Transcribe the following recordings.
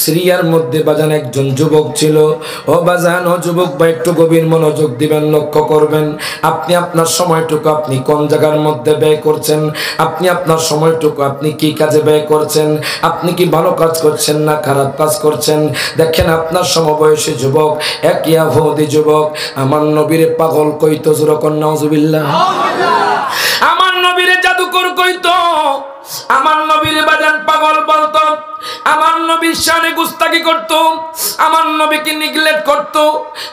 সিরিয়ার মধ্যে বাজান একজন যুবক ছিল। ও বাজান, ও যুবক ভাই, একটু গভীর মনোযোগ দিবেন, লক্ষ্য করবেন আপনি আপনার সময়টুকু আপনি কোন জায়গার মধ্যে ব্যয় করছেন, আপনি আপনার সময়টুকু আপনি কি কাজে ব্যয় করছেন, আপনি কি ভালো কাজ করছেন না খারাপ কাজ করছেন। দেখেন আপনার সমবয়সী যুবক এক ইয়াহুদি যুবক আমার নবীর পাগল কইতো, জোরে নাউজুবিল্লাহ। আমার নবীর জাদুকর কইতো, আমার নবীর বাজান পাগল বলতো, আমার নবীর শানে গুস্তাকি করত, আমার নবীকে নিগলেক্ট করত,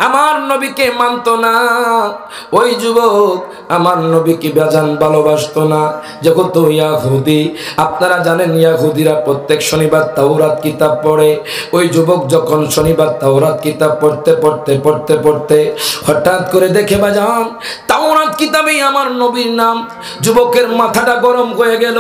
আমার নবীকে মানত না। ওই যুবক আমার নবীকে বাজান ভালোবাসতো না। যেহেতু ইয়াহুদি, আপনারা জানেন ইয়াহুদিরা প্রত্যেক শনিবার তাওরাত কিতাব পড়ে। ওই যুবক যখন শনিবার তাওরাত কিতাব পড়তে হঠাৎ করে দেখে বাজান তাওরাত কিতাবে আমার নবীর নাম। যুবকের মাথাটা গরম হয়ে গেল।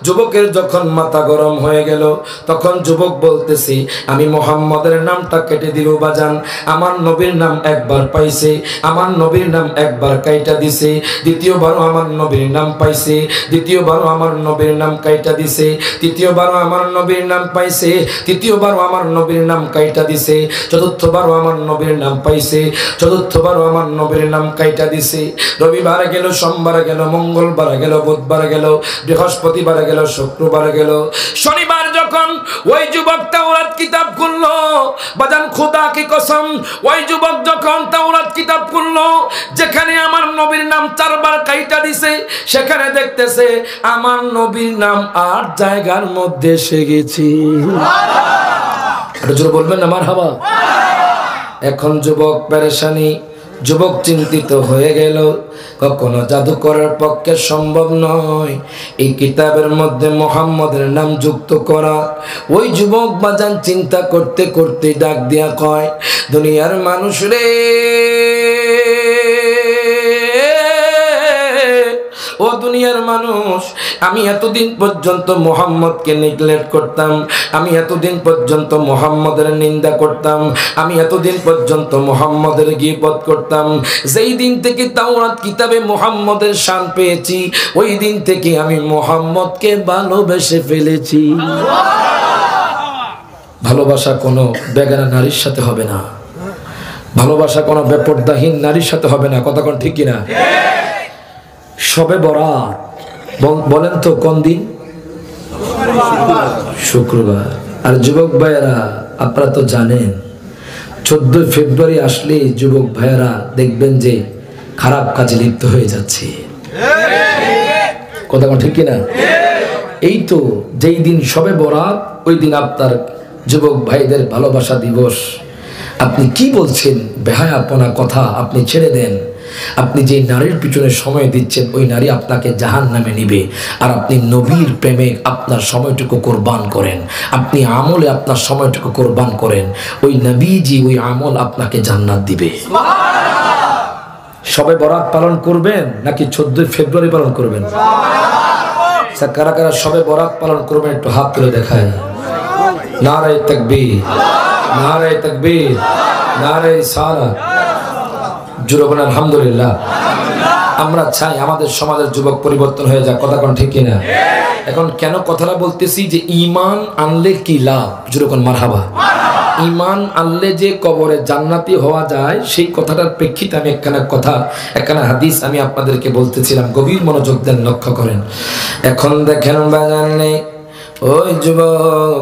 যুবকের যখন মাথা গরম হয়ে গেল তখন যুবক বলতেছি, আমি মুহাম্মদের নামটা কেটে দিল বাজান। আমার নবীর নাম একবার পাইছে, আমার নবীর নাম একবার কাইটা দিছে, দ্বিতীয়বারও আমার নবীর নাম পাইছে, দ্বিতীয়বারও আমার নবীর নাম কাইটা দিছে, তৃতীয়বারও আমার নবীর নাম পাইছে, তৃতীয়বারও আমার নবীর নাম কাইটা দিছে, চতুর্থবারও আমার নবীর নাম পাইছে, চতুর্থবারও আমার নবীর নাম কাইটা দিছে। রবিবার গেল, সোমবার গেল, মঙ্গলবার গেল, বুধবার গেল, বৃহস্পতিবার গেল, শুক্রবার গেল, শনিবার যখন ওই যুবক তাওরাত কিতাব খুললো বাজান, খোদা কি কসম, ওই যুবক যখন তাওরাত কিতাব খুললো যেখানে আমার নবীর নাম 4 বার কাইটা দিছে, সেখানে দেখতেছে আমার নবীর নাম 8 জায়গার মধ্যে এসে গেছে। জোরে বলবেন না মারহাবা। এখন যুবক পেরেশানি, যুবক চিন্তিত হয়ে গেল। কখনো জাদু করার পক্ষে সম্ভব নয় এই কিতাবের মধ্যে মুহাম্মদের নাম যুক্ত করা। ওই যুবক বাজান চিন্তা করতে করতে ডাক দিয়া কয়, দুনিয়ার মানুষ রে, ও দুনিয়ার মানুষ, আমি এতদিন পর্যন্ত মুহাম্মদকে নেগলেক্ট করতাম, আমি এতদিন পর্যন্ত মুহাম্মদের নিন্দা করতাম, আমি এতদিন পর্যন্ত মুহাম্মদের গীবত করতাম। যেই দিন থেকে তাওরাত কিতাবে মুহাম্মদের শান পেয়েছি, ওই দিন থেকে আমি মুহাম্মদকে ভালোবেসে ফেলেছি। ভালোবাসা কোনো বেগানা নারীর সাথে হবে না, ভালোবাসা কোনো বেপরদাহীন নারীর সাথে হবে না। কথা কোন ঠিক কিনা? শবে বরাত বলেন তো কোন দিন? শুক্রবার। আর যুবক ভাইয়েরা আপনারা তো জানেন 14 ফেব্রুয়ারি আসলে যুবক ভাইয়েরা দেখবেন যে খারাপ কাজে লিপ্ত হয়ে যাচ্ছে। কথা ঠিক কিনা? এই তো যেই দিন শবে বরাত, ওই দিন আপনার যুবক ভাইদের ভালোবাসা দিবস। আপনি কি বলছেন? বেহায়াপনা কথা আপনি ছেড়ে দেন। আপনি যে নারীর পিছনে সময় দিচ্ছেন, ওই নারী আপনাকে জাহান্নামে নিবে। আর আপনি নবীর প্রেমে আপনার সময়টুকু কোরবান করেন, আপনি আমলে আপনার সময়টুকু কোরবান করেন, ওই নবীজি ওই আমল আপনাকে জান্নাত দিবে। শবে বরাত পালন করবেন নাকি 14 ফেব্রুয়ারি পালন করবেন? কারা কারা শবে বরাত পালন করবেন একটু হাত তুলে দেখায়। নারায়ে তাকবীর, নারায়ে তাকবীর, নারায়ে রিসালাত। জোরে বলেন আলহামদুলিল্লাহ। আমরা চাই আমাদের সমাজের যুবক পরিবর্তন হয়ে যাক। কথা কোন ঠিক কিনা? এখন কেন কথাটা বলতেছি যে ঈমান আনলে কি লাভ? জোরে কোন মারহাবা। ঈমান আনলে যে কবরে জান্নাতি হওয়া যায়, সেই কথাটার প্রেক্ষিতে আমি একখানা হাদিস আমি আপনাদেরকে বলতেছিলাম। গভীর মনোযোগ দেন, লক্ষ্য করেন। এখন দেখেন বাজানে ওই যুবক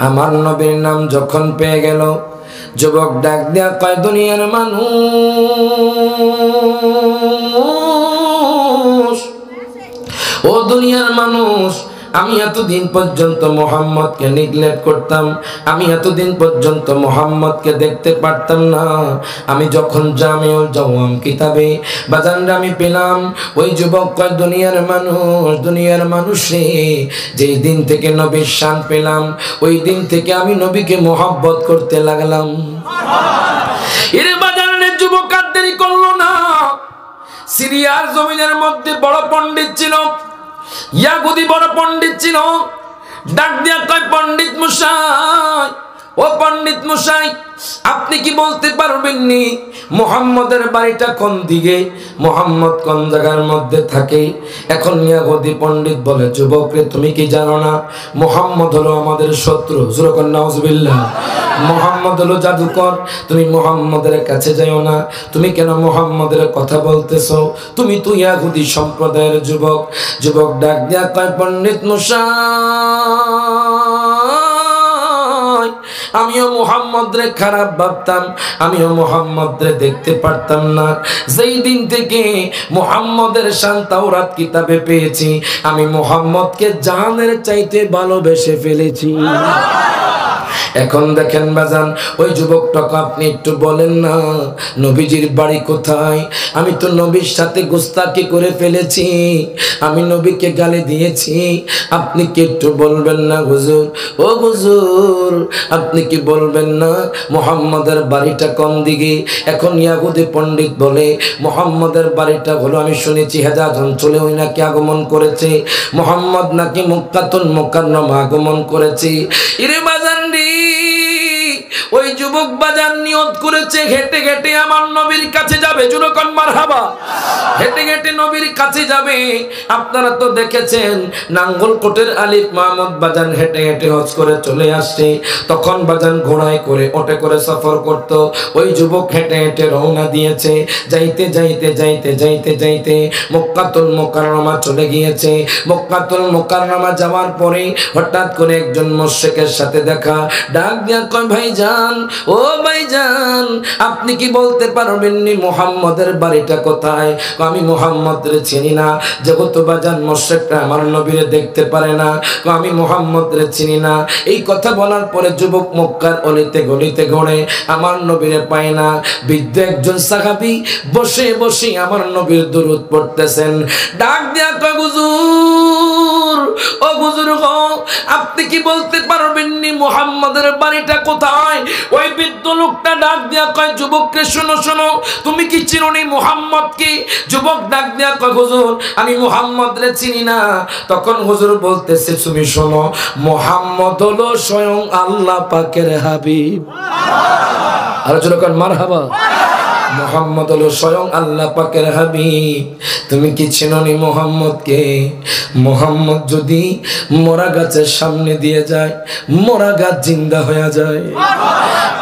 আমার নবীর নাম যখন পেয়ে গেল, যুবক ডাক দিয়া কয়, দুনিয়ার মানুষ, ও দুনিয়ার মানুষ, আমি এতদিন পর্যন্ত মুহাম্মদকে নেগলেক্ট করতাম, আমি এতদিন পর্যন্ত মুহাম্মদকে দেখতে পারতাম না। আমি যখন জামিউল জাওয়াম কিতাবে বাজানরা আমি পেলাম, ওই যুবক কয়, দুনিয়ার মানুষ, দুনিয়ার মানুষে, যেই দিন থেকে নবীর শান পেলাম, ওই দিন থেকে আমি নবীকে মোহাব্বত করতে লাগলাম। এর বাজানের যুবক আর দেরি করলো না। সিরিয়ার জমিনের মধ্যে বড় পণ্ডিত ছিল, ইয়াহুদি বড় পণ্ডিত ছিল। ডাক দিয়া কয়, পণ্ডিত মশাই, ও পণ্ডিত মশাই, আপনি কি বলতে পারবেন নি মুহাম্মদের বাড়িটা কোন দিকে, মুহাম্মদ কোন জায়গার মধ্যে থাকে? এখন ইয়াহুদি পণ্ডিত বলে, যুবক রে, তুমি কি জানো না মুহাম্মদ হলো আমাদের শত্রু? জোরে কর নাউজুবিল্লাহ। মুহাম্মদ হলো জাদুকর, তুমি মুহাম্মদের কাছে যাও না। তুমি কেন মুহাম্মদের কথা বলতেছো? তুমি তো ইয়াহুদি সম্প্রদায়ের যুবক। যুবক ডাক দিয়া কয়, পণ্ডিত মশাই, আমিও মুহাম্মদরে খারাপ ভাবতাম, আমিও মুহাম্মদরে দেখতে পারতাম না। যেই দিন থেকে মুহাম্মদের শান তাওরাত কিতাবে পেয়েছি, আমি মুহাম্মদকে জানের চাইতে ভালোবেসে ফেলেছি। এখন দেখেন বাজান, ওই যুবকটাকে আপনি একটু বলেন না নবীজির বাড়ি কোথায়? আমি তো নবীর সাথে গোস্তাকি করে ফেলেছি, আমি নবীকে গালি দিয়েছি। আপনি কি একটু বলবেন না হুজুর? ও হুজুর, আপনি কি বলবেন না মুহাম্মদের বাড়িটা কোন দিকে? এখন ইয়াহুদি পণ্ডিত বলে, মুহাম্মদের বাড়িটা হলো, আমি শুনেছি হেজাজ অঞ্চলে ওই নাকি আগমন করেছে, মুহাম্মদ নাকি মক্কাতুল মুকাররমা আগমন করেছে। ইরে বাজান রে, ওই যুবক বাজার নিয়ত করেছে হেঁটে হেঁটে আমার নবীর কাছে যাবে। যুবকন মারহাবা, হেঁটে হেঁটে নবীর কাছে যাবে। আপনারা তো দেখেছেন নাঙ্গলকোটের আলিফ মাহমুদ বাজান হেঁটে হেঁটে হজ করে চলে আসছে, তখন বাজান ঘোড়ায় করে ওটে করে সফর করত। ওই যুবক হেঁটে হেঁটে রওনা দিয়েছে, যাইতে যাইতে যাইতে যাইতে যাইতে মক্কাতুল মুকাররমা চলে গিয়েছে। মক্কাতুল মুকাররমা যাওয়ার পরে হঠাৎ করে একজন মুশরিকের সাথে দেখা, ডাক দিয়া কয়, ভাইজান, ও ভাইজান, আপনি কি বলতে পারবেন নি মুহাম্মদের বাড়িটা কোথায়? আমি মুহাম্মদরে চিনি না। যেহেতু বাজান মুশরিকরা আমার নবীরে দেখতে পারে না, আমি মুহাম্মদরে চিনি না। এই কথা বলার পরে যুবক মক্কার অলিতে গলিতে ঘোরে, আমার নবীরে পায় না। বৃদ্ধ একজন সাহাবী বসে বসে আমার নবীর দুরূদ পড়তেছেন। ডাক দিয়া কয়, হুজুর, ও হুজুর গো, আপনি কি বলতে পারবেন নি মুহাম্মদের বাড়িটা কোথায়? ওই বৃদ্ধ লোকটা ডাক দিয়া কয়, যুবককে শোনো শোনো, তুমি কি চিনো নি মুহাম্মদকে? যুবক ডাক দিয়া কয়, হুজুর, আমি মুহাম্মদরে চিনি না। তখন হুজুর বলতেছে, তুমি শোনো, মুহাম্মদ হলো স্বয়ং আল্লাহ পাকের হাবিব। আলোচনা কর মারহাবা। মুহাম্মদ হলো স্বয়ং আল্লাহ পাকের হাবিব। তুমি কি চিনোনি মুহাম্মদকে? মুহাম্মদ যদি মরা গাছের সামনে দিয়ে যায়, মরা গাছ জিন্দা হয়ে যায়।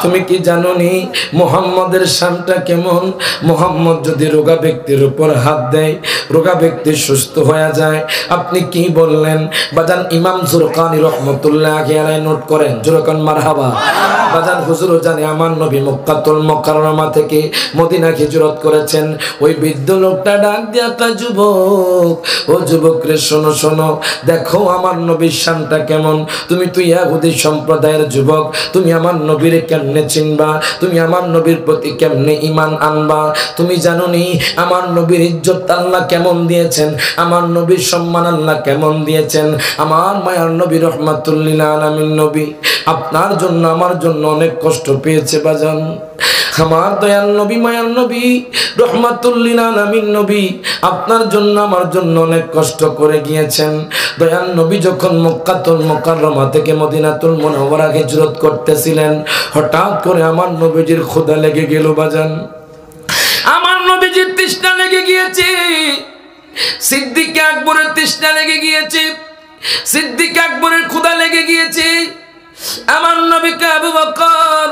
তুমি কি জানোনি মুহাম্মদের শানটা কেমন? মুহাম্মদ যদি রোগা ব্যক্তির উপর হাত দেয়, রোগা ব্যক্তি সুস্থ হয়ে যায়। আপনি কি বললেন বাজান? ইমাম জুরকানি রহমতুল্লাহি আলাইহি নোট করেন, জুরকান মারহাবা। বাজান হুজুরও জানে আমার নবী মক্কাতুল মুকাররমা থেকে মদিনা হিজরত করেছেন। ওই বৃদ্ধ লোকটা ডাক দিয়া কয়, যুবক, ও যুবক রে, শোনো শোনো, দেখো আমার নবীর শানটা কেমন। তুমি তো ইয়াহুদি সম্প্রদায়ের যুবক, তুমি আমার নবীরে কেমনে চিনবা? তুমি আমার নবীর প্রতি কেমনে ঈমান আনবা? তুমি জানো নি আমার নবীর ইজ্জত আল্লাহ কেমন দিয়েছেন, আমার নবীর সম্মান আল্লাহ কেমন দিয়েছেন? আমার মায়ার নবী রহমাতুল লিল আলামিন নবী আপনার জন্য আমার জন্য অনেক কষ্ট পেয়েছে বাজান। আমার দয়াল নবী, মায়ার নবী রহমাতুল লিল আলামিন নবী আপনার জন্য আমার জন্য অনেক কষ্ট করে গিয়েছেন। দয়াল নবী যখন মক্কাতুল মুকাররমা থেকে মদিনাতুল মুনাওয়ারা হিজরত করতেছিলেন, হঠাৎ করে আমার নবীজির ক্ষুধা লেগে গেল বাজান। আমার নবীজির তৃষ্ণা লেগে গিয়েছে, সিদ্দিক আকবরের তৃষ্ণা লেগে গিয়েছে, সিদ্দিক আকবরের ক্ষুধা লেগে গিয়েছে। আমার নবীকে, আবু বকর,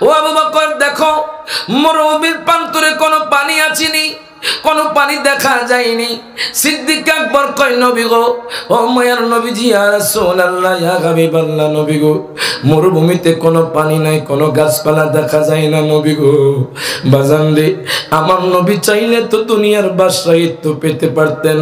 ও আবু বকর, দেখো মরুভূমির প্রান্তরে কোনো পানি আছেনি, কোনো পানি দেখা যায়নি। সিদ্দিক আকবর কয়, নবী গো, ও মায়ার নবীজি, ইয়া রাসূলুল্লাহ, ইয়া হাবিবাল্লাহ, নবী গো, মরুভূমিতে কোনো পানি নাই, কোনো গাছপালা দেখা যায় না নবী গো। বাজান রে, আমার নবী চাইলে তো দুনিয়ার বাদশাহিত্ব পেতে পারতেন,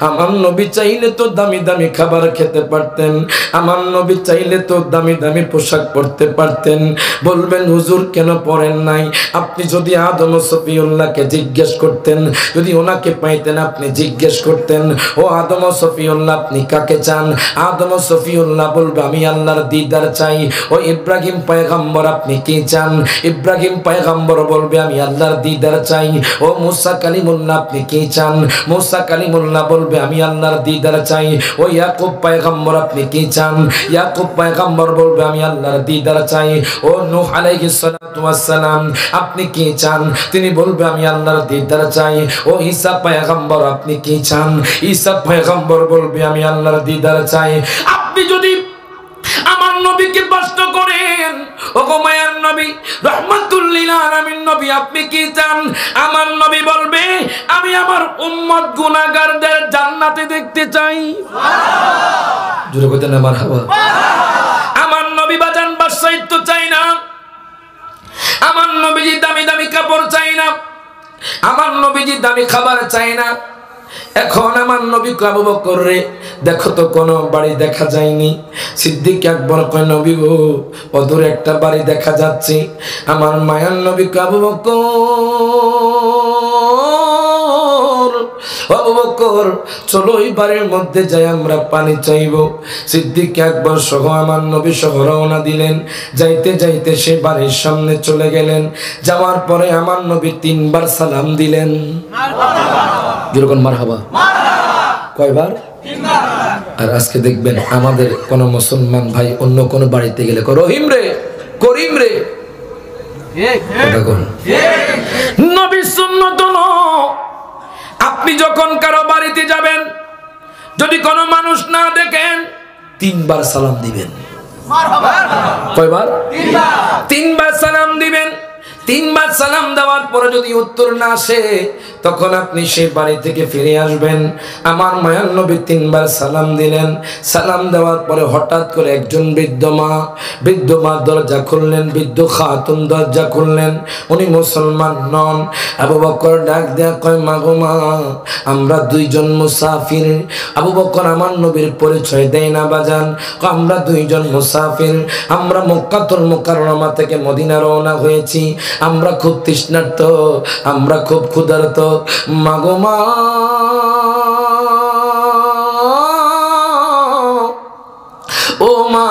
আমার নবী চাইলে তো দামি দামি খাবার খেতে পারতেন, আমার নবী চাইলে তো দামি দামি পোশাক পরতে পারতেন। বলবেন হুজুর কেন পরেন নাই? আপনি যদি আদম ও সফিউল্লাহকে জিজ্ঞেস করতেন যদি ওনাকে পাইতেন আপনি জিজ্ঞেস করতেন, ও আদম ও সফিউল্লাহ আপনি কাকে চান? আদম ও সফিউল্লাহ বলবে আমি আল্লাহর দিদার চাই। ও ইব্রাহিম পয়গম্বর আপনি কি চান? ইব্রাহিম পয়গম্বর বলবে আমি আল্লাহর দিদার চাই। ও মুসা কালিমুল্লাহ আপনি কি চান? মুসা কালিমুল্লাহ বলবে আমি আল্লাহর দিদার চাই। ও ইয়াকুব পয়গম্বর আপনি কি চান? ইয়াকুব পয়গম্বর বলবে আমি আল্লাহর দিদার চাই। ও নূহ আলাইহিস সালাতু ওয়াস সালাম আপনি কি চান? তিনি বলবে আমি আল্লাহর দিদার চাই। ও ঈসা পয়গম্বর আপনি কি চান? ঈসা পয়গম্বর বলবে আমি আল্লাহর দিদার চাই। আপনি যদি আমার নবীকে প্রশ্ন করেন, ও গো মায়ার নবী রাহমাতুল লিল আলামিন নবী আপনি কি চান? আমার নবী বলবে আমি আমার উম্মত গুনাহগারদের জান্নাতে দেখতে চাই। সুবহানাল্লাহ। জোরে কইতে না মারহাবা। আমার নবী বাজান বাদশাহিত্ব চাই না, আমার নবীজি দামি দামি কাপড় চাই না, আমার নবীজি দামি খাবার চাই না। এখন আমার নবী আবু বকর রে দেখো তো কোনো বাড়ি দেখা যায়নি। সিদ্দিক আকবর কয় নবী গো অদূরে একটা বাড়ি দেখা যাচ্ছে। আমার মায়ার নবী আবু বকর, আবু বকর চলো ওই বাড়ির মধ্যে যাই আমরা পানি চাইব। সিদ্দিক আকবর সহ আমার নবী সহ রওনা দিলেন। যাইতে যাইতে সে বাড়ির সামনে চলে গেলেন। যাওয়ার পরে আমার নবী 3 বার সালাম দিলেন। যেরকম মারহাবা কয়বার? 3 বার। আর আজকে দেখবেন আমাদের কোন মুসলমান ভাই অন্য কোন বাড়িতে গেলে রহিম রে করিম রে নবী সুন্নাত হলো আপনি যখন কারো বাড়িতে যাবেন যদি কোনো মানুষ না দেখেন 3 বার সালাম দিবেন। মারহাবা। কয়বার? 3 বার। 3 বার সালাম দিবেন। 3 বার সালাম দেওয়ার পরে যদি উত্তর না আসে তখন আপনি সেই বাড়ি থেকে ফিরে আসবেন। আমার মায়ার নবী 3 বার সালাম দিলেন। সালাম দেওয়ার পরে হঠাৎ করে একজন বৃদ্ধ মা দরজা খুললেন, বৃদ্ধ খাতুন দরজা খুললেন। উনি মুসলমান নন। আবু বকর ডাক দেয়া কয় মা গো মা আমরা 2 জন মুসাফির। আবু বকর আমার নবীর পরিচয় দেয় না বাজান, আমরা 2 জন মুসাফির। আমরা মক্কাতুল মুকাররমা থেকে মদিনা রওনা হয়েছি। আমরা খুব তৃষ্ণার্ত, আমরা খুব ক্ষুধার্ত। মাগো মা ও মা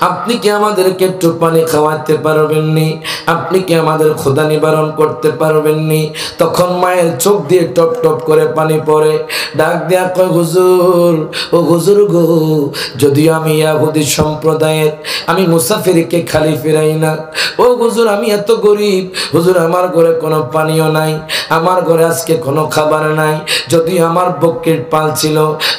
আপনি কি আমাদেরকে একটু পানি খাওয়াতে পারবেননি? আপনি কি আমাদের ক্ষুধা নিবারণ করতে পারবেননি? তখন মায়ের চোখ দিয়ে টপ টপ করে পানি পড়ে। ডাক দেয়া কয় হুজুর, ও হুজুর গো যদিও আমি ইহুদি সম্প্রদায়ের, আমি মুসাফিরকে খালি ফিরাই না। ও হুজুর আমি এত গরিব, হুজুর আমার ঘরে কোনো পানিও নাই, আমার ঘরে আজকে কোনো খাবার নাই। যদিও আমার বকরির পাল ছিল,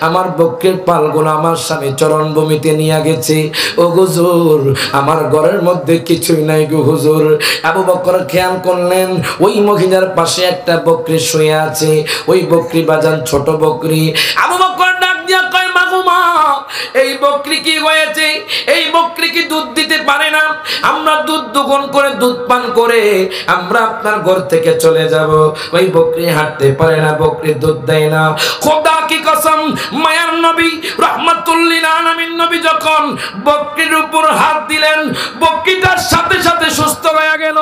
আমার বকরির পালগুলো আমার স্বামী চরণভূমিতে নিয়ে গেছে। ও হুজুর আমার ঘরের মধ্যে কিছুই নাই গো হুজুর। আবু বকর খেয়াল করলেন ওই মহিলার পাশে একটা বকরি শুয়ে আছে। ওই বকরি বাজান ছোট বকরি। আবু বকর ডাক দিয়া কয় মা গো মা এই বকরি কি হয়েছে? এই বকরি কি দুধ দিতে পারে না? আমরা দুধ দোহন করে দুধ পান করে আমরা আপনার ঘর থেকে চলে যাব। ওই বকরি হাঁটতে পারে না, বকরি দুধ দেয় না। খোদা কি কসম মায়ার নবী রাহমাতুল লিল আলামিন নবী যখন বকরির উপর হাত দিলেন বকরিটার সাথে সাথে সুস্থ হয়ে গেল।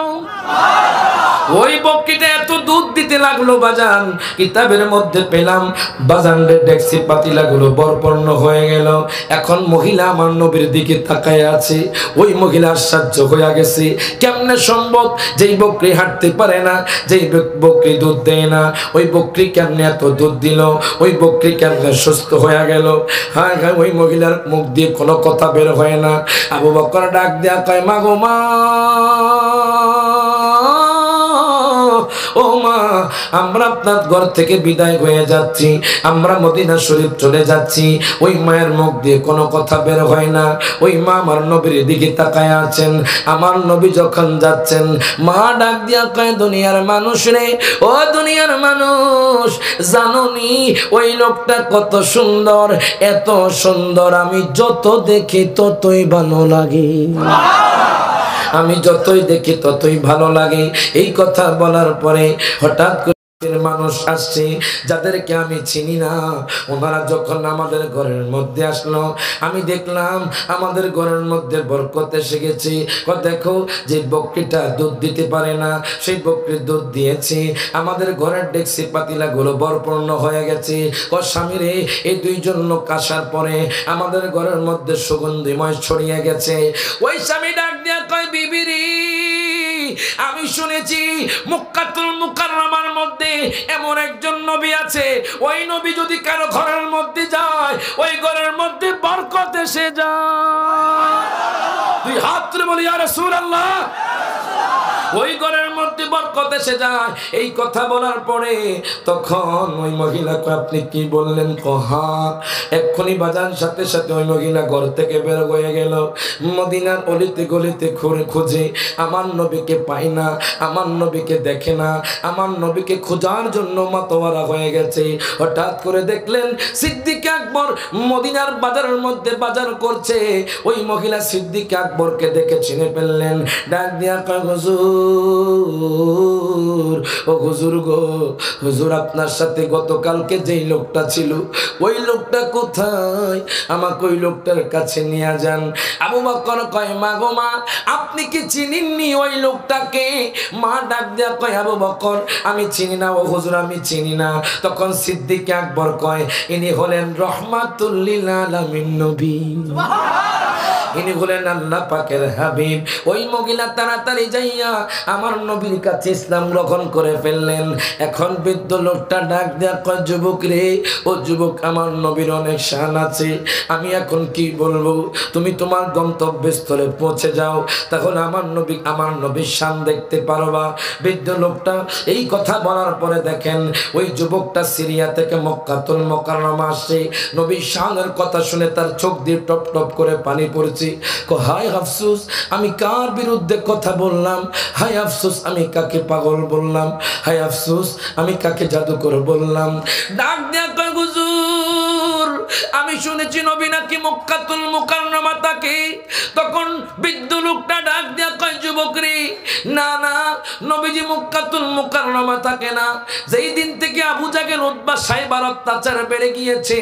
ওই বকরিটা এত দুধ দিতে লাগলো বাজান, কিতাবের মধ্যে পেলাম বাজানদের ডেক্সি পাতিলাগুলো বরপূর্ণ হয়ে গেল। এখন মহিলা আমার নবীর দিকে তাকায় আছে। ওই মহিলা আশ্চর্য হয়ে গেছে কেমনে সম্ভব যেই বকরি হাঁটতে পারে না, যেই বকরি দুধ দেয় না, ওই বকরি কেমনে এত দুধ দিল, ওই বকরি কেমনে সুস্থ হয়ে গেল। হ্যাঁ হ্যাঁ ওই মহিলার মুখ দিয়ে কোনো কথা বের হয় না। আবু বকর ডাক দেয়া কয় মা গো মা ও মা আমরা আপনার ঘর থেকে বিদায় হয়ে যাচ্ছি, আমরা মদিনা শরীফ চলে যাচ্ছি। ওই মায়ের মুখ দিয়ে কোনো কথা বের হয় না। ওই মা আমার নবীর দিকে তাকায় আছেন। আমার নবী যখন যাচ্ছেন মা ডাক দিয়া কয় দুনিয়ার মানুষ রে, ও দুনিয়ার মানুষ জানোনি ওই লোকটা কত সুন্দর, এত সুন্দর আমি যত দেখি ততই ভালো লাগে, আমি যতই দেখি ততই ভালো লাগে। এই কথা বলার পরে হঠাৎ মানুষ আসছে যাদেরকে আমি চিনি না, ওনারা যখন আমাদের ঘরের মধ্যে আসলো আমি দেখলাম আমাদের ঘরের মধ্যে বরকত এসে গেছে। দেখো যে বকরিটা দুধ দিতে পারে না সেই বকরির দুধ দিয়েছে, আমাদের ঘরের ডেকসি পাতিলা গুলো বরপূর্ণ হয়ে গেছে। স্বামী রে, এই দুইজন লোক আসার পরে আমাদের ঘরের মধ্যে সুগন্ধিময় ছড়িয়ে গেছে। ওই স্বামী ডাক দিয়া কয়, বিবি রে, আমি শুনেছি মক্কাতুল মুকাররমার মধ্যে এমন একজন নবী আছে, ওই নবী যদি কারো ঘরের মধ্যে যায় ওই ঘরের মধ্যে বরকত এসে যায়। দুই হাত তুলে বলি ইয়া রাসূলুল্লাহ, ওই ঘরের মধ্যে বরকত এসে যায়। এই কথা বলার পরে তখন ওই মহিলাকে, আপনি কি বললেন? কহা এক্ষুনি বাজার সাথে সাথে ওই মহিলা ঘর থেকে বের হয়ে গেল। মদিনার অলিতে গলিতে খুঁজে আমার নবীকে পাই না, আমার নবীকে দেখে না, আমার নবীকে খোঁজার জন্য মাতোয়ারা হয়ে গেছে। হঠাৎ করে দেখলেন সিদ্দিক আকবর মদিনার বাজারের মধ্যে বাজার করছে। ওই মহিলা সিদ্দিক আকবরকে দেখে চিনে ফেললেন, ডাক দিয়া কয়, হুজুর, ও হুজুর গো, হুজুর আপনার সাথে গতকালকে যেই লোকটা ছিল ওই লোকটা কোথায়? আমাকে ওই লোকটার কাছে নিয়ে যান। আবু বকর কয়, মা গো মা, আপনি কি চিনেননি ওই লোকটাকে? মা ডাক দিয়া কয়, আবু বকর আমি চিনি না, ও হুজুর আমি চিনি না। তখন সিদ্দিক আকবর কয়, ইনি হলেন রহমাতুল লিল আলামিন নবী, ইনি হলেন আল্লাহ পাকের হাবিব। ওই মহিলা তাড়াতাড়ি যাইয়া আমার নবীর কাছে ইসলাম গ্রহণ করে ফেললেন। এখন বৃদ্ধ লোকটা ডাক দেয়া কয়, যুবক রে, ও যুবক, আমার নবীর অনেক শান আছে, আমি এখন কি বলবো? তুমি তোমার গন্তব্যস্থলে পৌঁছে যাও, তাহলে আমার নবীর শান দেখতে পারবা। বৃদ্ধ লোকটা এই কথা বলার পরে দেখেন ওই যুবকটা সিরিয়া থেকে মক্কাতুল মুকাররমা আসছে। নবীর শানের কথা শুনে তার চোখ দিয়ে টপ টপ করে পানি পড়ছে। হায় আফসোস, আমি কার বিরুদ্ধে কথা বললাম, হায় আফসোস আমি কাকে পাগল বললাম, হায় আফসোস আমি কাকে জাদুকর বললাম। ডাক দেয়া কয়, হুজুর আমি শুনেছি নবী নাকি মক্কাতুল মুকাররমা থাকে। তখন বৃদ্ধ লোকটা ডাক দেয়া কয়, যুবক রে, না না, নবীজি মক্কাতুল মুকাররমা থাকে না। যেই দিন থেকে আবু জাহেল উতবা সাইবার অত্যাচার বেড়ে গিয়েছে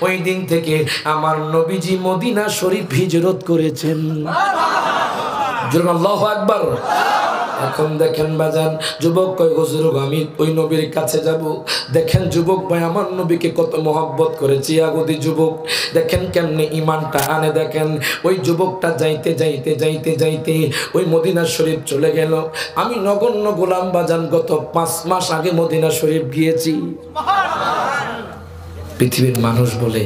ওই দিন থেকে আমার নবীজি মদিনা শরীফ হিজরত করেছেন। আল্লাহু আকবার। এখন দেখেন বাজান, যুবক কয়, হুজুর আমি ওই নবীর কাছে যাব। দেখেন যুবক ভাই আমার নবীকে কত মহব্বত করেছি। আগদি যুবক দেখেন কেমনে ইমানটা আনে। দেখেন ওই যুবকটা যাইতে যাইতে যাইতে যাইতে ওই মদিনা শরীফ চলে গেল। আমি নগণ্য গোলাম বাজান গত 5 মাস আগে মদিনা শরীফ গিয়েছি। পৃথিবীর মানুষ বলে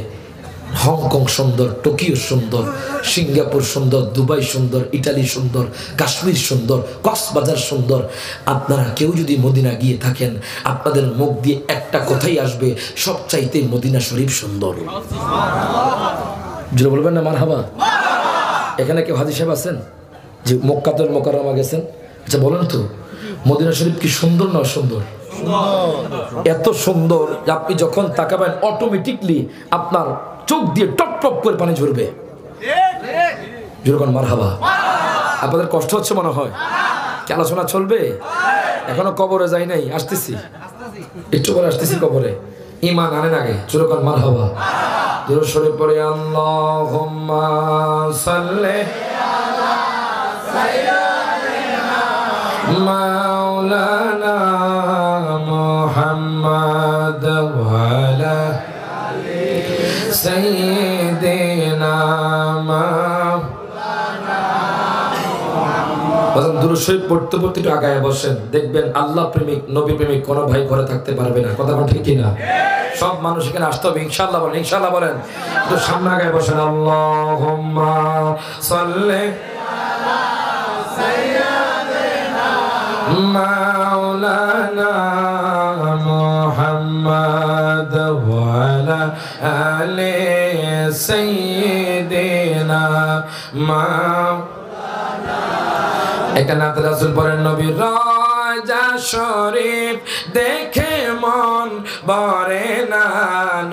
হংকং সুন্দর, টোকিও সুন্দর, সিঙ্গাপুর সুন্দর, দুবাই সুন্দর, ইটালি সুন্দর, কাশ্মীর সুন্দর, কক্সবাজার সুন্দর। আপনারা কেউ যদি মদিনা গিয়ে থাকেন আপনাদের মুখ দিয়ে একটা কথাই আসবে, সবচাইতে মদিনা শরীফ সুন্দর। জোরে বলবেন না মারহাবা। এখানে কেউ হাজী সাহেব আছেন যে মক্কাতুল মুকাররমা গেছেন? আচ্ছা বলেন তো, মদিনা শরীফ কি সুন্দর না অসুন্দর? এত সুন্দর যে আপনি যখন তাকাবেন অটোমেটিকলি আপনার চোখ দিয়ে টপ টপ করে পানি ঝরবে। যেরকম মারহাবা। আপনাদের কষ্ট হচ্ছে মনে হয়? কি আলোচনা চলবে? এখনো কবরে যাই নাই, আসতেছি, একটু পরে আসতেছি কবরে। ইমান আনেন আগে, যেরকম মারহাবা। দুরূদ শরীফ পড়ে, আল্লাহুম্মা সাল্লি আলা সাইয়্যিদিনা মাওলানা মুহাম্মাদ ওয়া আলা সাইয়্যিদিনা মাওলানা মুহাম্মাদ। দুরূদ শরীফ পড়তে পড়তে একটু আগায় বসেন, দেখবেন আল্লাহ প্রেমিক নবী প্রেমিক কোনো ভাই ঘরে থাকতে পারবে না। কথা ঠিক কি না? সব মানুষ এখানে আসতে হবে ইনশাআল্লাহ বলেন, ইনশাআল্লাহ বলেন। একটু সামনে আগায় বসেন। আল্লাহুম্মা সাল্লি আলা সাইয়্যিদিনা মাওলানা মুহাম্মাদ ওয়া আলা আলি সাইয়্যিদিনা মাওলানা। একটা নাত রাসূল পড়েন, নবী রওজা শরীফ দেখে মন ভরে না,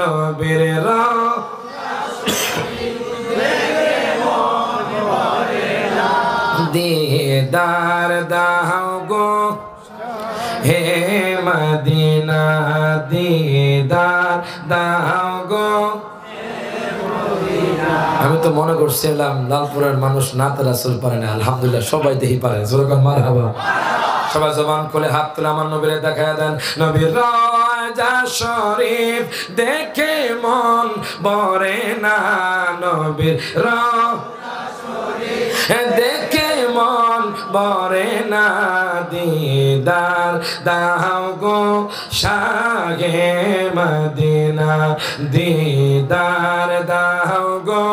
নবীর রওজা শরীফ দেখে মন ভরে না, দিদার দাও গো হে মদিনা দিদার দাও গো। আমি তো মনে করছিলাম লালপুরের মানুষ নাত রাসূল পারে না, আলহামদুলিল্লাহ সবাই দেখি পারে। জোরে মারহাবা। সবাই জবান খুলে হাত তুলে আমার নবীরে দেখায় দেন। নবীর রওজা শরীফ দেখে মন ভরে না, নবীর রওজা শরীফ দেখে মন ভরে না, দিদার দাও গো শাহে মদিনা, দিদার দাও গো।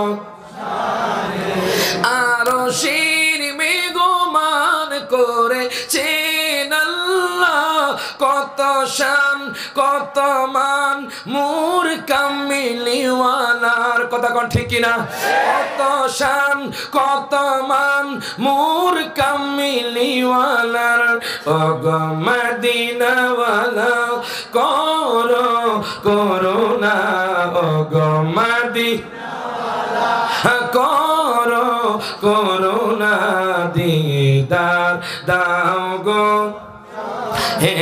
আরো শির মেঘমান করেছেন আল্লাহ, কত শান কত মান মুর কামিলিওয়ালার, কথা কোন ঠিক কিনা? কত শান কত মান মুর কামিলিওয়ালার, ও গো মদিনাওয়ালা করো করুণা, ও গো মদিনাওয়ালা করো করুণা, দিদার দাও গো হে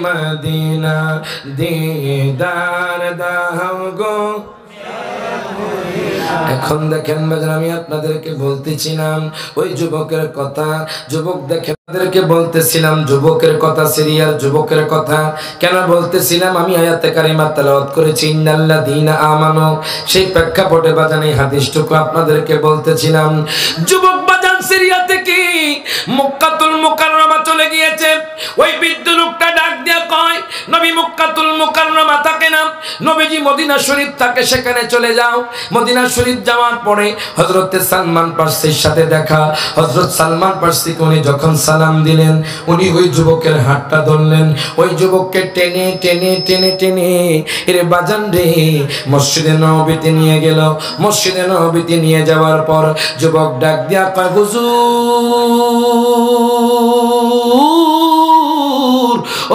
মদিনা, দিদার দাও গো। এখন দেখেন বাজার, আমি আপনাদেরকে বলতেছিলাম ওই যুবকের কথা। যুবক দেখেন আপনাদেরকে বলতেছিলাম যুবকের কথা, সিরিয়ার যুবকের কথা। কেন বলতেছিলাম? আমি আয়াতে কারিমা তেলাওয়াত করেছি ইন্নাল্লাযীনা আমানু, সেই প্রেক্ষাপটে বাজান এই হাদিসটুকু আপনাদেরকে বলতেছিলাম। যুবক বাজান সিরিয়া থেকে মক্কাতুল মুকাররমা চলে গিয়েছে। ওই বৃদ্ধ লোকটা ডাক দিয়া কয়, নবী মক্কাতুল মুকাররমা থাকে না, নবীজি মদিনা শরীফ থাকে, সেখানে চলে যাও। মদিনা শরীফ যাওয়ার পরে হযরতে সালমান ফারসির সাথে দেখা। হযরত সালমান ফারসিকে উনি যখন সালাম দিলেন, উনি ওই যুবকের হাতটা ধরলেন, ওই যুবককে টেনে টেনে টেনে টেনে এর বাজান রে মসজিদে নববীতে নিয়ে গেল। মসজিদে নববীতে নিয়ে যাওয়ার পর যুবক ডাক দিয়া কয়, হুজুর,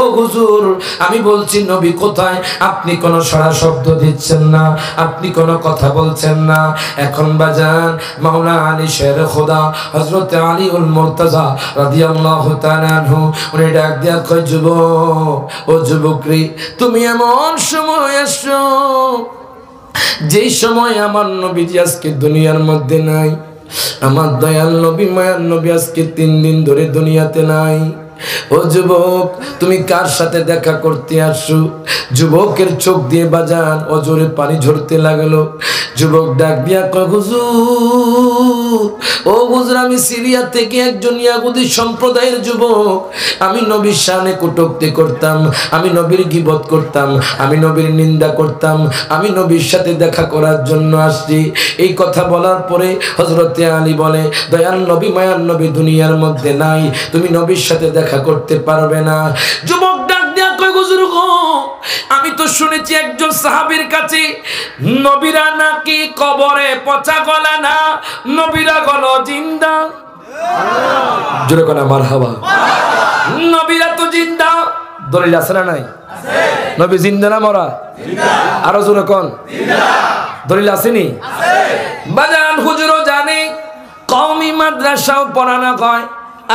ও হুজুর, আমি বলছি নবী কোথায়? আপনি কোনো সাড়া শব্দ দিচ্ছেন না, আপনি কোনো কথা বলছেন না। এখন বাজান মাওলা আলী শের খোদা হযরত আলীউল মুর্তজা রাদিয়াল্লাহু তাআলা আনহু উনি ডাক দিয়া কয়, যুবক, ও যুবক রে, তুমি এমন সময় আসছো যেই সময় আমার নবীজি আজকে দুনিয়ার মধ্যে নাই। আমার দয়াল নবী মায়ার নবী আজকে 3 দিন ধরে দুনিয়াতে নাই। ও যুবক, তুমি কার সাথে দেখা করতে আসছো? যুবকের চোখ দিয়ে বাজান অজরে পানি ঝরতে লাগলো। যুবক ডাক দিয়া কয়, হুজুর, ও হুজুর, আমি সিরিয়া থেকে একজন ইয়াহুদি সম্প্রদায়ের যুবক। আমি নবীর শানে কটূক্তি করতাম, আমি নবীর গীবত করতাম, আমি নবীর নিন্দা করতাম, আমি নবীর সাথে দেখা করার জন্য আসছি। এই কথা বলার পরে হযরতে আলী বলে, দয়াল নবী মায়ার নবী দুনিয়ার মধ্যে নাই, তুমি নবীর সাথে দেখা করতে পারবে না। যুবক ডাক দিয়া কয়, হুজুর গো, আমি তো শুনেছি একজন সাহাবীর কাছে নবীরা নাকি কবরে পচা গলা না, নবীরা গলো জিন্দা। জোরে কোনা মারহাবা। নবীরা তো জিন্দা, দলিল আছে না নাই? আছে। নবী জিন্দা না মরা? জিন্দা। আরো জোরে কোন জিন্দা। দলিল আসেনি? আছে। বাজান হুজুরও জানে, কওমি মাদ্রাসাও পড়ানো হয়,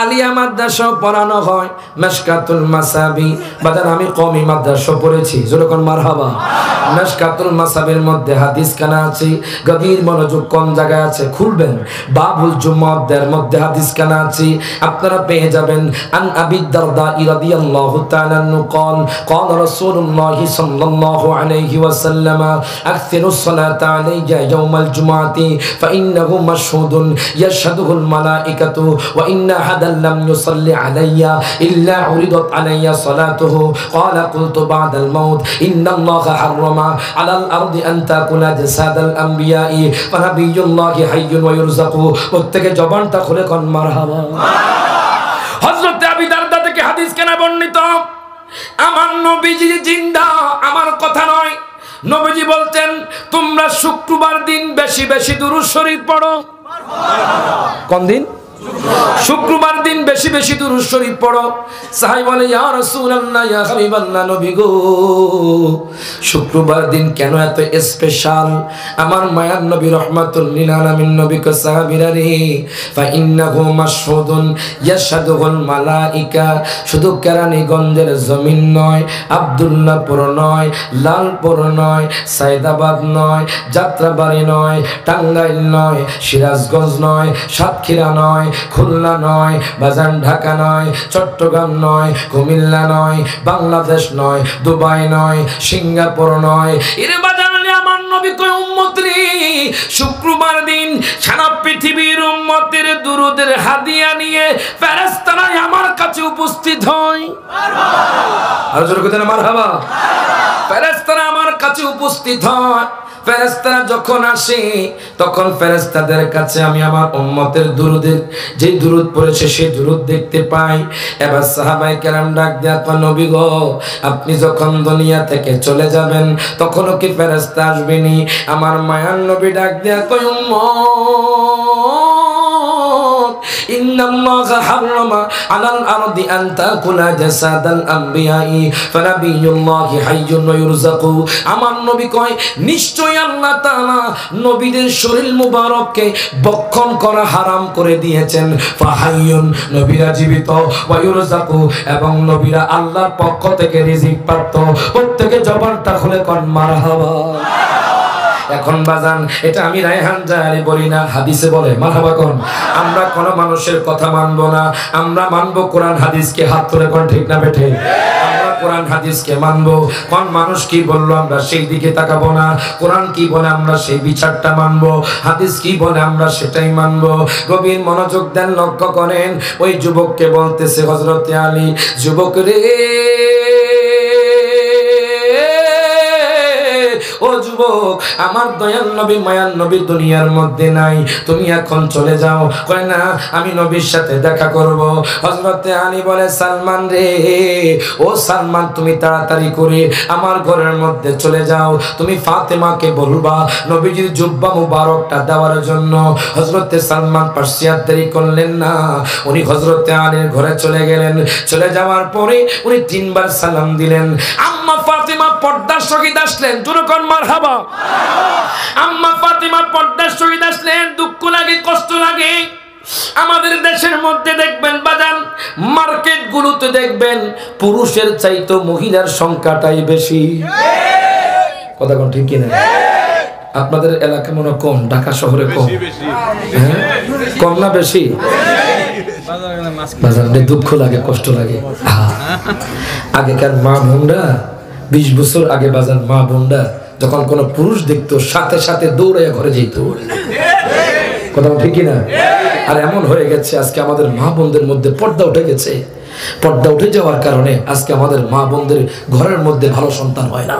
আলিয়া মাদ্রাসাও পড়ানো হয়, মিশকাতুল মাসাবি। বাজান আমি কওমি মাদ্রাসা পড়েছি, যেরকম মারহাবা। মিশকাতুল মাসাবির মধ্যে হাদিস কানা আছে, গভীর মনোযোগ কোন জায়গায় আছে খুলবেন, বাবুল জুমাদের মধ্যে হাদিস কানা আছে, আপনারা পেয়ে যাবেন। আন আবি দারদা রাদিয়াল্লাহু তাআলা আনহু قال قال رسول الله صلى الله عليه وسلم اكثروا الصلاه علي يوم الجمعه فانه مشهود يشهده الملائكه وان لم يصلي علي إلا عرضت علي صلاته قال قلت بعد الموت إن الله حرم على الأرض أن تأكل أجساد الأنبياء فنبي الله حي ويرزق প্রত্যেকে জবানটা খুলে কোন মারহাবা। হযরত আবু দারদা থেকে হাদিস কেন বর্ণিত, আমার নবীজি জিন্দা, আমার কথা নয়। নবীজি বলতেন, তোমরা শুক্রবার দিন বেশি বেশি দুরূদ শরীফ পড়ো। কোন দিন? শুক্রবার দিন বেশি বেশি দুরূদ শরীফ পড়ো। সাহাবী বলে ইয়া রাসূলুল্লাহ, ইয়া হাবিবাল্লাহ, নবী গো শুক্রবার দিন কেন এত স্পেশাল? আমার মায়ার নবী রাহমাতুল লিল আলামিন নবী কো সাহাবীরা রে, ফা ইন্নাহু মাশহুদুন ইয়াশহাদুল মালাইকা। শুধু কেরানীগঞ্জের জমিন নয়, আব্দুল্লাহপুর নয়, লালপুর নয়, সাইদাবাদ নয়, যাত্রাবাড়ি নয়, টাঙ্গাইল নয়, সিরাজগঞ্জ নয়, সাতক্ষীরা নয়, খুলনা নয়, বাজান ঢাকা নয়, চট্টগ্রাম নয়, কুমিল্লা নয়, বাংলাদেশ নয়, দুবাই নয়, সিঙ্গাপুর নয়। এর বাজানে আমার নবী কয় উম্মত রে, শুক্রবার দিন সারা পৃথিবীর উম্মতের দুরুদের হাদিয়া নিয়ে ফেরেশতারা আমার কাছে উপস্থিত হয়। আর জোরে কথা না মারহাবা। ফেরেশতারা আমার কাছে উপস্থিত হয়। ফেরেশতারা যখন আসে তখন ফেরেশতাদের কাছে আমি আমার উম্মতের দুরুদের যে দুরুদ পড়েছে সেই দুরুদ দেখতে পাই। এবার সাহাবায়ে কেরাম ডাক দেয়া, তো নবী গো আপনি যখন দুনিয়া থেকে চলে যাবেন তখনও কি ফেরেশতা আসবেনি? আমার মায়ার নবী ডাক দেয়া কই উম্মত, ইন্নাল্লাহা হারামা আলাল আরদি আন তাকুলা জাসাদাল আমবিয়াই ফানাবিয়ুল্লাহি হাইয়ুন ইউরযাকু। আমার নবী কয় নিশ্চয় আল্লাহ তাআলা নবীদের শরীর মুবারককে ভক্ষণ করা হারাম করে দিয়েছেন। ফাহাইয়ুন নবীরা জীবিত, ওয়া ইউরযাকু এবং নবীরা আল্লাহর পক্ষ থেকে রিজিক প্রাপ্ত। প্রত্যেকে জবানটা খুলে কোন মারহাবা। এখন বাজান এটা আমি রায়হান জারি বলি না, হাদিসে বলে মারহাবা কোন। আমরা কোন মানুষের কথা মানবো না, আমরা মানবো কোরআন হাদিসকে। হাত তুলে কোন ঠিক না বেঠে? আমরা কোরআন হাদিসকে মানবো। কোন মানুষ কি বললো আমরা সেই দিকে তাকাবো না। কোরআন কি বলে আমরা সেই বিচারটা মানবো, হাদিস কি বলে আমরা সেটাই মানবো। গভীর মনোযোগ দেন, লক্ষ্য করেন। ওই যুবককে বলতেছে হযরতে আলী, যুবক রে ও যুবক, আমার দয়াল নবী মায়ার নবী দুনিয়ার মধ্যে নাই, তুমি এখন চলে যাও। কয় না আমি নবীর সাথে দেখা করব। হযরতে আলী বলে সালমান রে, ও সালমান তুমি তাড়াতাড়ি করে আমার ঘরের মধ্যে চলে যাও। তুমি ফাতেমাকে বলবা নবীজির জুব্বা মুবারকটা দেওয়ার জন্য। হযরতে সালমান পার্সিয়াত দেরি করলেন না, উনি হযরতে আলীর ঘরে চলে গেলেন। চলে যাওয়ার পরে উনি তিনবার সালাম দিলেন। আম্মা ফাতেমা পর্দার শহীদ আসলেন। জোরকন মারহাবা। আম্মা ফাতেমা পর্দার শহীদ আসলেন। দুঃখ লাগে, কষ্ট লাগে। আমাদের দেশের মধ্যে দেখবেন বাজান, মার্কেট গুলোতে দেখবেন পুরুষের চাইতে মহিলার সংখ্যাটাই বেশি। কথা কোন ঠিক কিনা? আপনাদের এলাকা মনে কম, ঢাকা শহরে কম, কম না বেশি? বাজারে দুঃখ লাগে, কষ্ট লাগে। আগেকার মা বোনরা 20 বছর আগে বাজার মা বোনরা যখন কোন পুরুষ দেখতো সাথে সাথে দৌড়াইয়া ঘরে যেত। কথা ঠিক না? আর এমন হয়ে গেছে আজকে আমাদের মা বোনদের মধ্যে পর্দা উঠে গেছে। পর্দা উঠে যাওয়ার কারণে আজকে আমাদের মা বোনদের ঘরের মধ্যে ভালো সন্তান হয় না।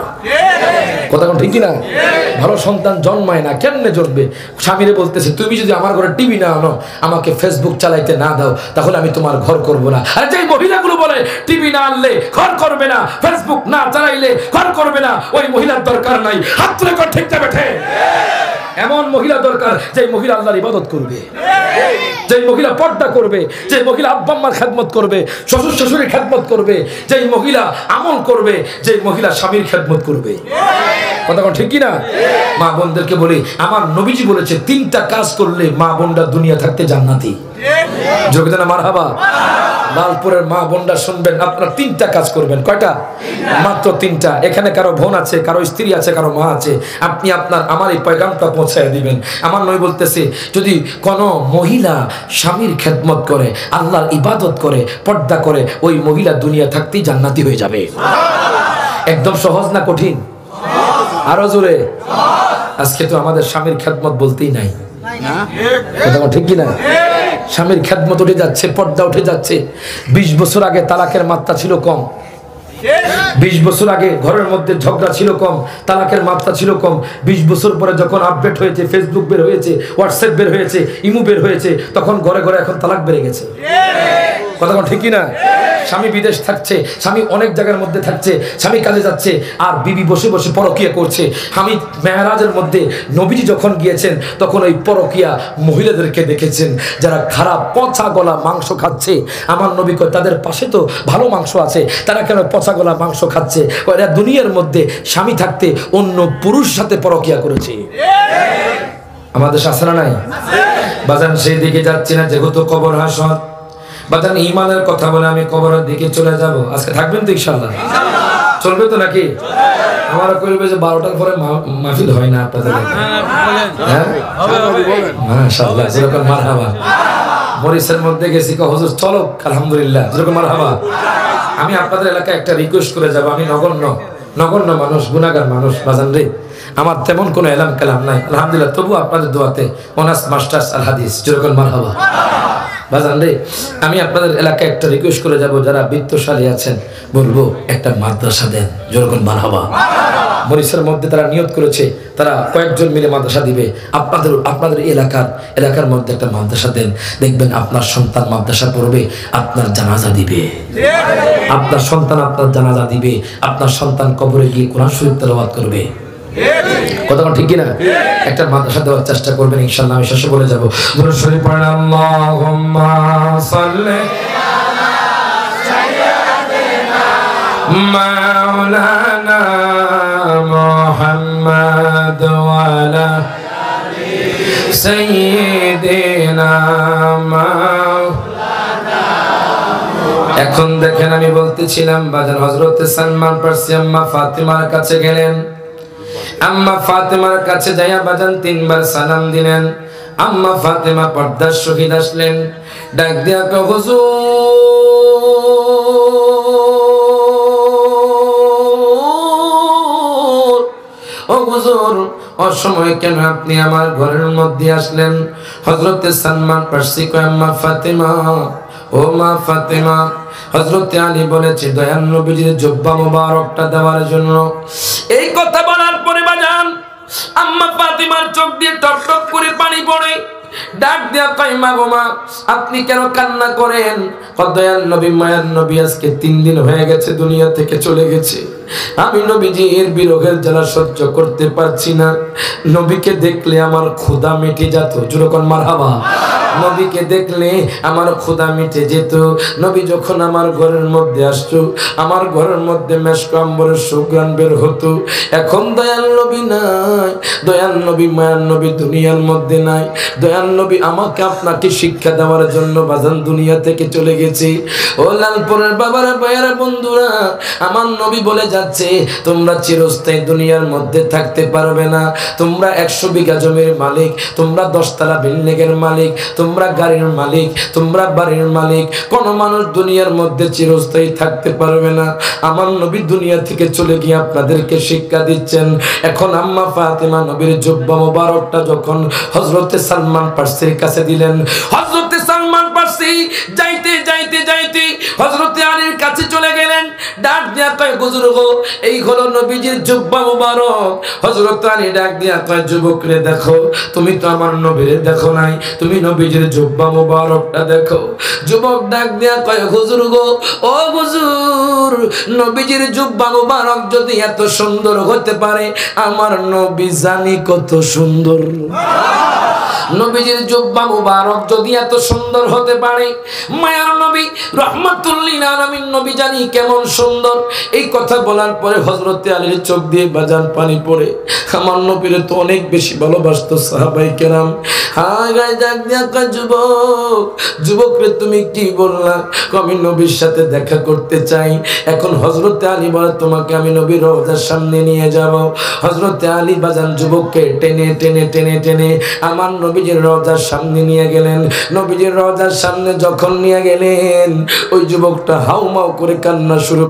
কথা ঠিক না? ভালো সন্তান জন্মায় না। কেমনে জন্মবে? স্বামীরে বলতেছে তুমি যদি আমার ঘরে টিভি না আনো, আমাকে ফেসবুক চালাইতে না দাও, তাহলে আমি তোমার ঘর করব না। আর যে মহিলাগুলো বলে টিভি না আনলে ঘর করবে না, ফেসবুক না চালাইলে ঘর করবে না, ওই মহিলার দরকার নাই। হাত তুলে কর ঠিক না বেঠে? এমন মহিলা দরকার যে মহিলা আল্লাহর ইবাদত করবে, যে মহিলা পর্দা করবে, যে মহিলা আব্বা আম্মার খেদমত করবে, শ্বশুর শাশুড়ির খেদমত করবে, যে মহিলা আমল করবে, যে মহিলা স্বামীর খেদমত করবে। কথা ঠিক কি না? মা বোনদেরকে বলি, আমার নবীজি বলেছে 3টা কাজ করলে মা বোনরা দুনিয়া থাকতে জান্নাতি। যোগদান মারহাবা। লালপুরের মা বোনরা শুনবেন, আপনারা 3টা কাজ করবেন। কয়টা? মাত্র 3টা। এখানে কারো বোন আছে, কারো স্ত্রী আছে, কারো মা আছে, আপনি আমার এই পয়গামটা পৌঁছায় দিবেন। আমার নবী বলতেছে যদি কোনো মহিলা স্বামীর খেদমত করে, আল্লাহর ইবাদত করে, পর্দা করে, ওই মহিলা দুনিয়া থাকতেই জান্নাতি হয়ে যাবে। একদম সহজ না কঠিন? আরো জোরে। আজকে তো আমাদের স্বামীর খেদমত বলতেই নাই। কথা ঠিক কিনা? স্বামীর খেদমত উঠে যাচ্ছে, পর্দা উঠে যাচ্ছে। 20 বছর আগে তালাকের মাত্রা ছিল কম। 20 বছর আগে ঘরের মধ্যে ঝগড়া ছিল কম, তালাকের মাত্রা ছিল কম। 20 বছর পরে যখন আপডেট হয়েছে, ফেসবুক বের হয়েছে, হোয়াটসঅ্যাপ বের হয়েছে, ইমো বের হয়েছে, তখন ঘরে ঘরে এখন তালাক বেড়ে গেছে। কথা ঠিক কিনা? স্বামী বিদেশ থাকছে, স্বামী অনেক জায়গার মধ্যে থাকছে, স্বামী কাজে যাচ্ছে, আর বিবি বসে বসে পরকিয়া করছে। আমি মেরাজের মধ্যে নবীজি যখন গিয়েছেন তখন ওই পরকিয়া মহিলাদেরকে দেখেছেন যারা খারাপ পচা গলা মাংস খাচ্ছে। আমার নবী কয় তাদের পাশে তো ভালো মাংস আছে, তারা কেন পচা গলা মাংস খাচ্ছে? এরা দুনিয়ার মধ্যে স্বামী থাকতে অন্য পুরুষ সাথে পরকিয়া করেছে। আমাদের শাস্ত্র নাই বাজান, সেই দিকে যাচ্ছি না যেহেতু কবর হাসর। বাজান ঈমানের কথা বলে আমি কবরের দিকে চলে যাব। আজকে থাকবেন তো ইনশাআল্লাহ? চলবে তো নাকি? আমরা কইবে যে 12টার পরে মাহফিল হয় না আপনাদের? হ্যাঁ মাশাআল্লাহ, যেরকম মারহাবা। মরিচের মধ্যে গেছি কো হুজুর চলো, আলহামদুলিল্লাহ, যেরকম মারহাবা। আমি আপনাদের এলাকায় একটা রিকোয়েস্ট করে যাব। আমি নগণ্য মানুষ, গুনাহগার মানুষ বাজান রে, আমার তেমন কোনো এলাম কালাম নাই, আলহামদুলিল্লাহ। তবু আপনাদের দোয়াতে অনার্স মাস্টার্স আল হাদিস, যেরকম মারহাবা বাজান রে। আমি আপনাদের এলাকায় একটা রিকোয়েস্ট করে যাব, যারা বিত্তশালী আছেন বলবো একটা মাদ্রাসা দেন, যেরকম মারহাবা। মরিচের মধ্যে তারা নিয়ত করেছে, তারা কয়েকজন মিলে মাদ্রাসা দিবে। আপনাদের এলাকার মধ্যে একটা মাদ্রাসা দেন, দেখবেন আপনার সন্তান মাদ্রাসা পড়বে, আপনার জানাজা দিবে। আপনার সন্তান আপনার জানাজা দিবে, আপনার সন্তান কবরে গিয়ে কোরআন শরীফ তেলাওয়াত করবে। কথা ঠিক কিনা? একটা মাদ্রাসা দেওয়ার চেষ্টা করবেন ইনশাআল্লাহ। আমি শেষে বলে যাবো, দুরূদ শরীফ পড়েন, আল্লাহুম্মা সাল্লি আলা সাইয়্যিদিনা মাওলানা মুহাম্মদ ওয়া আলা সাইয়্যিদিনা মাওলানা। এখন দেখেন, আমি বলতেছিলাম বাজান হযরত সালমান ফারসি আম্মা ফাতিমার কাছে গেলেন। আম্মা ফাতেমার কাছে যাইয়া বাজান 3 বার সালাম দিলেন। আম্মা ফাতেমা পর্দার শহীদ আসলেন, ডাক দিয়া কয় হুজুর, ও হুজুর, অসময়ে কেন আপনি আমার ঘরের মধ্যে আসলেন? হযরতে সালমান ফারসি কয়, আম্মা ফাতেমা, ও মা ফাতেমা, হযরতে আলী বলেছে দয়াল নবীজির জুব্বা মোবারকটা দেওয়ার জন্য। এই কথা বলার পরে বাজান আম্মা ফাতিমার চোখ দিয়ে টপ টপ করে পানি পড়ে। ডাক দিয়া কয়, মা গো মা, আপনি কেন কান্না করেন? দয়াল নবী মায়ার নবী আজকে 3 দিন হয়ে গেছে দুনিয়া থেকে চলে গেছে। আমি নবীজির বিরহের জ্বালা সহ্য করতে পারছি না। নবীকে দেখলে আমার ক্ষুধা মিটে যেত, যেরকম মারহাবা। নবীকে দেখলে আমার ক্ষুধা মিটে যেত। নবী যখন আমার ঘরের মধ্যে আসতো, আমার ঘরের মধ্যে মেশক আম্বরের সুঘ্রাণ বের হতো। এখন দয়াল নবী নাই, দয়াল নবী মায়ার নবী দুনিয়ার মধ্যে নাই। দয়াল নবী আমাকে আপনাকে শিক্ষা দেওয়ার জন্য বাজান দুনিয়া থেকে চলে গেছে। ও লালপুরের বাবারা, ভাইয়ারা, বন্ধুরা, আমার নবী বলে যাচ্ছে তোমরা চিরস্থায়ী দুনিয়ার মধ্যে থাকতে পারবে না। তোমরা 100 বিঘা জমির মালিক, তোমরা 10 তলা বিল্ডিংয়ের মালিক, তোমরা গাড়ির মালিক, তোমরা বাড়ির মালিক। কোন মানুষ দুনিয়ার মধ্যে চিরস্থায়ী থাকতে পারবে না। আমার নবী দুনিয়া থেকে চলে গিয়ে আপনাদেরকে শিক্ষা দিচ্ছেন। এখন আম্মা ফাতেমা নবীর জুব্বা মোবারকটা যখন হযরতে সালমান ফারসির কাছে দিলেন, হযরতে সালমান ফারসি যাইতে যাইতে যাইতে হযরতে আলীর কাছে চলে গেলেন। ডাক দিয়া কয়, হুজুর গো, এই হলো নবীজির জুব্বা মোবারক। হযরতে আলী ডাক দিয়া কয়, যুবক রে, দেখো, তুমি তো আমার নবীরে দেখো নাই, তুমি নবীজির জুব্বা মোবারকটা দেখো। যুবক ডাক দিয়া কয়, হুজুর গো, ও হুজুর, নবীজির জুব্বা মোবারক যদি এত সুন্দর হতে পারে, আমার নবী জানি কত সুন্দর। নবীজির জুব্বা মুবারক যদি এত সুন্দর হতে পারে, মায়ার নবী রাহমাতুল লিল আলামিন নবী জানি কেমন সুন্দর। এই কথা বলার পরে হযরতে আলীর চোখ দিয়ে বাজান পানি পড়ে। আমার নবীরে তো অনেক বেশি ভালোবাসতো সাহাবায়ে কেরাম। হায় গায় ডাক দিয়া কয়, যুবক রে, তুমি কি বললা? আমি নবীর সাথে দেখা করতে চাই। এখন হযরতে আলী বলে, তোমাকে আমি নবীর রওজার সামনে নিয়ে যাব। হযরতে আলী বাজান যুবককে টেনে টেনে টেনে টেনে আমার নবীজির রওজার সামনে নিয়ে গেলেন। নবীজির রওজার সামনে যখন নিয়ে গেলেন, ওই যুবকটা হাউমাউ করে কান্না শুরু